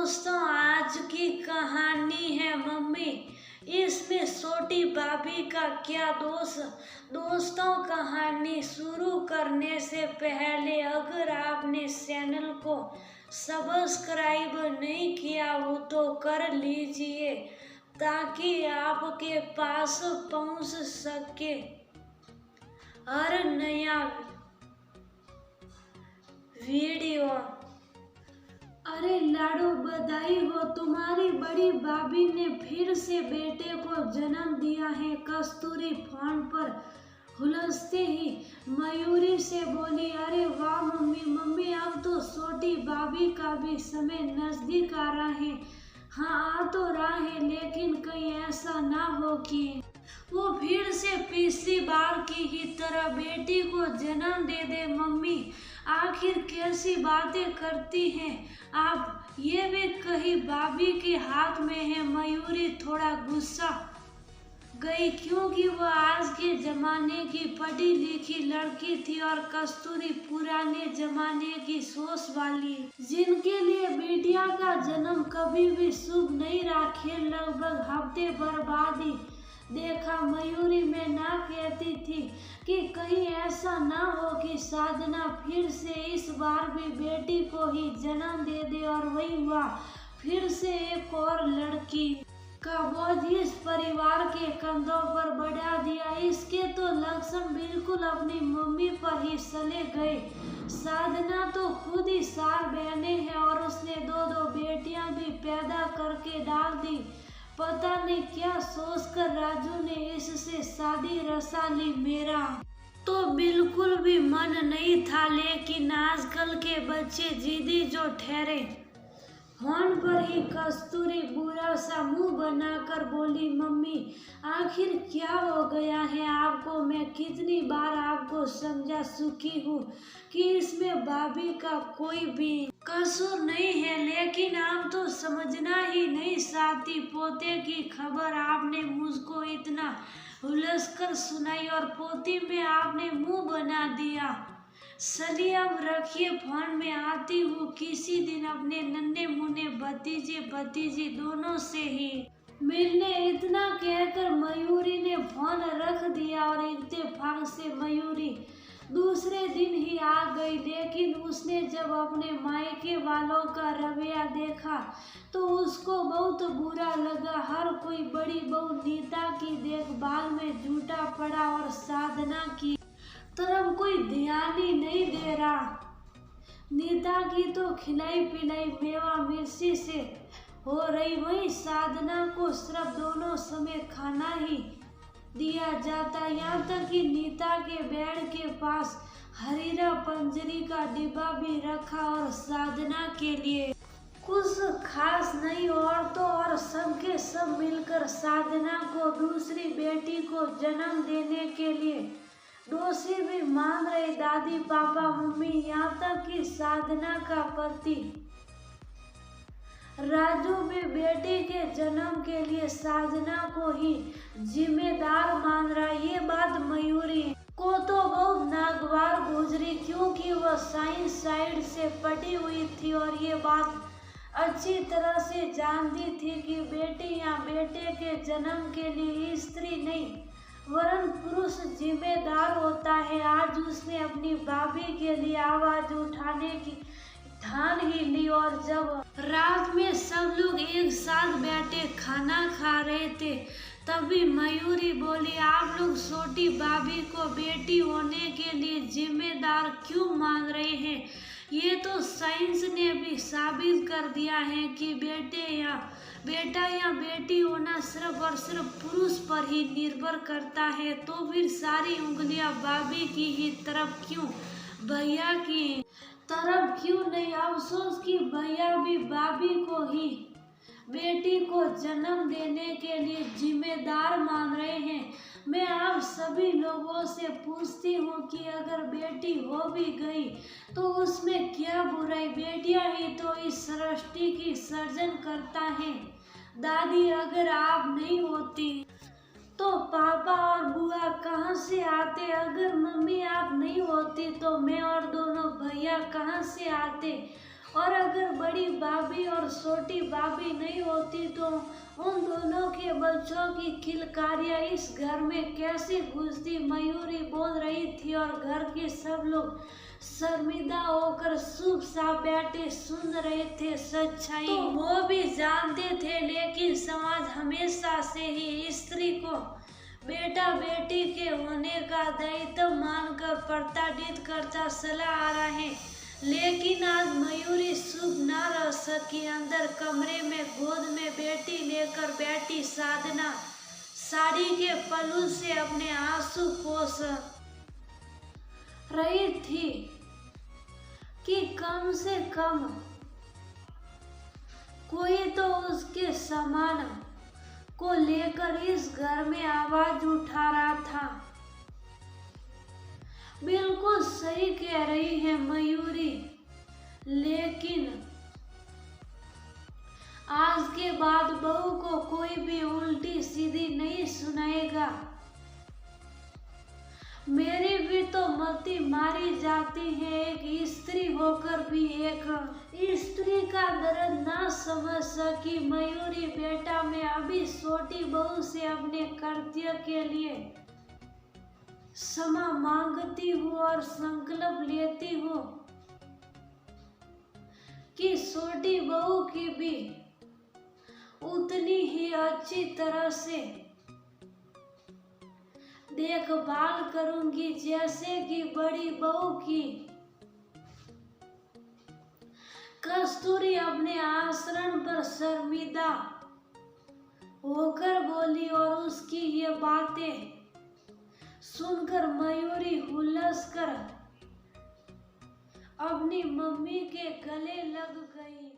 दोस्तों, आज की कहानी है मम्मी। इसमें छोटी भाभी का क्या दोष। दोस्तों, कहानी शुरू करने से पहले अगर आपने चैनल को सब्सक्राइब नहीं किया हो तो कर लीजिए ताकि आपके पास पहुंच सके हर नया वीडियो। अरे लाडो, बधाई हो, तुम्हारी बड़ी भाभी ने फिर से बेटे को जन्म दिया है। कस्तूरी फोन पर हुलसते ही मयूरी से बोली। अरे वाह मम्मी, मम्मी अब तो छोटी भाभी का भी समय नजदीक आ रहा है। हाँ, आ तो रहा है, लेकिन कहीं ऐसा ना हो कि वो फिर से पिछली बार की ही तरह बेटी को जन्म दे दे। मम्मी आखिर कैसी बातें करती हैं आप, ये भी कहीं भाभी के हाथ में है। मयूरी थोड़ा गुस्सा गई क्योंकि वह आज के जमाने की पढ़ी लिखी लड़की थी और कस्तूरी पुराने जमाने की सोच वाली, जिनके लिए बेटिया का जन्म कभी भी शुभ नहीं रहा। खेल लगभग हफ्ते बर्बादी देखा। मयूरी में ना कहती थी कि कहीं ऐसा ना हो कि साधना फिर से इस बार भी बेटी को ही जन्म दे दे, और वही हुआ। फिर से एक और लड़की का बोझ इस परिवार के कंधों पर बढ़ा दिया। इसके तो लक्षण बिल्कुल अपनी मम्मी पर ही चले गए। साधना तो खुद ही 4 बहनें हैं और उसने 2-2 बेटियां भी पैदा करके डाल दी। पता नहीं क्या सोचकर राजू ने इससे शादी रचा ली। मेरा तो बिल्कुल भी मन नहीं था, लेकिन आजकल के बच्चे जिद्दी जो ठहरे। फोन पर ही कस्तूरी बुरा सा मुंह बनाकर बोली, मम्मी आखिर क्या हो गया है आपको। मैं कितनी बार आपको समझा चुकी हूँ कि इसमें भाभी का कोई भी कसूर नहीं है, लेकिन आप तो समझना ही नहीं चाहती। पोते की खबर आपने मुझको इतना उलझकर सुनाई और पोती में आपने मुंह बना दिया। चलिए अब रखिए फोन, में आती हूँ किसी दिन अपने नन्हे मुन्ने भतीजे भतीजी दोनों से ही मिलने। इतना कहकर मयूरी ने फोन रख दिया और इत्तेफाक से मयूरी दूसरे दिन ही आ गई। लेकिन उसने जब अपने मायके वालों का रवैया देखा तो उसको बहुत बुरा लगा। हर कोई बड़ी बहू नीता की देखभाल में जुटा पड़ा और साधना की तरफ कोई ध्यान ही नहीं दे रहा। नीता की तो खिलाई पिलाई मेवा मिर्ची से हो रही, वहीं साधना को सिर्फ दोनों समय खाना ही दिया जाता। यहाँ तक कि नीता के बेड के पास हरीरा पंजरी का डिब्बा भी रखा और साधना के लिए कुछ खास नहीं, और तो और सबके सब मिलकर साधना को दूसरी बेटी को जन्म देने के लिए डोसी भी मान रहे। दादी पापा मम्मी, यहाँ तक कि साधना का पति राजू भी बेटी के जन्म के लिए साधना को ही जिम्मेदार मान रहा। ये बात मयूरी को तो बहुत नागवार गुजरी क्योंकि वह साइंस साइड से पढ़ी हुई थी और ये बात अच्छी तरह से जानती थी कि बेटी या बेटे के जन्म के लिए स्त्री नहीं वरन पुरुष जिम्मेदार होता है। आज उसने अपनी भाभी के लिए आवाज उठाने की ठान ही ली, और जब रात में सब लोग एक साथ बैठे खाना खा रहे थे तभी मयूरी बोली, आप लोग छोटी भाभी को बेटी होने के लिए जिम्मेदार क्यों मान रहे हैं। ये तो साइंस ने भी साबित कर दिया है कि बेटा या बेटी होना सिर्फ और सिर्फ पुरुष पर ही निर्भर करता है। तो फिर सारी उंगलियां भाभी की ही तरफ क्यों, भैया की तरफ क्यों नहीं। अफसोस कि भैया भी भाभी को ही बेटी को जन्म देने के लिए जिम्मेदार मान रहे हैं। मैं आप सभी लोगों से पूछती हूँ कि अगर बेटी हो भी गई तो उसमें क्या बुराई। बेटियां ही तो इस सृष्टि की सर्जन करता है। दादी अगर आप नहीं होती तो पापा और बुआ कहाँ से आते। अगर मम्मी आप नहीं होती तो मैं और दोनों भैया कहाँ से आते। और अगर बड़ी भाभी और अगर छोटी भाभी नहीं होती तो उन दोनों के बच्चों की किलकारियां इस घर में कैसे घुसती। मयूरी बोल रही थी और घर के सब लोग शर्मिंदा होकर चुपचाप बैठे सुन रहे थे। सच्चाई तो वो भी जानते थे, लेकिन समाज हमेशा से ही स्त्री को बेटा बेटी के होने का दायित्व मानकर प्रताड़ित करता चला आ रहा है। लेकिन आज मयूरी चुप न रह सकी। अंदर कमरे में गोद में बेटी लेकर बैठी साधना साड़ी के पल्लू से अपने आंसू पोंछ रही थी कि कम से कम कोई तो उसके सामान को लेकर इस घर में आवाज उठा रहा था। बिल्कुल सही कह रही है मयूरी, लेकिन आज के बाद बहू को कोई भी उल्टी सीधी नहीं सुनाएगा। मेरी भी तो मती मारी जाती है, एक स्त्री होकर भी एक स्त्री का दर्द ना समझ सकी। मयूरी बेटा, मैं अभी छोटी बहू से अपने कर्तव्य के लिए क्षमा मांगती हूँ और संकल्प लेती हूँ कि छोटी बहू की भी उतनी ही अच्छी तरह से देखभाल करूंगी जैसे कि बड़ी बहू की। कस्तूरी अपने आचरण पर शर्मिंदा होकर बोली और उसकी ये बातें सुनकर मयूरी हुल्लस कर अपनी मम्मी के गले लग गई।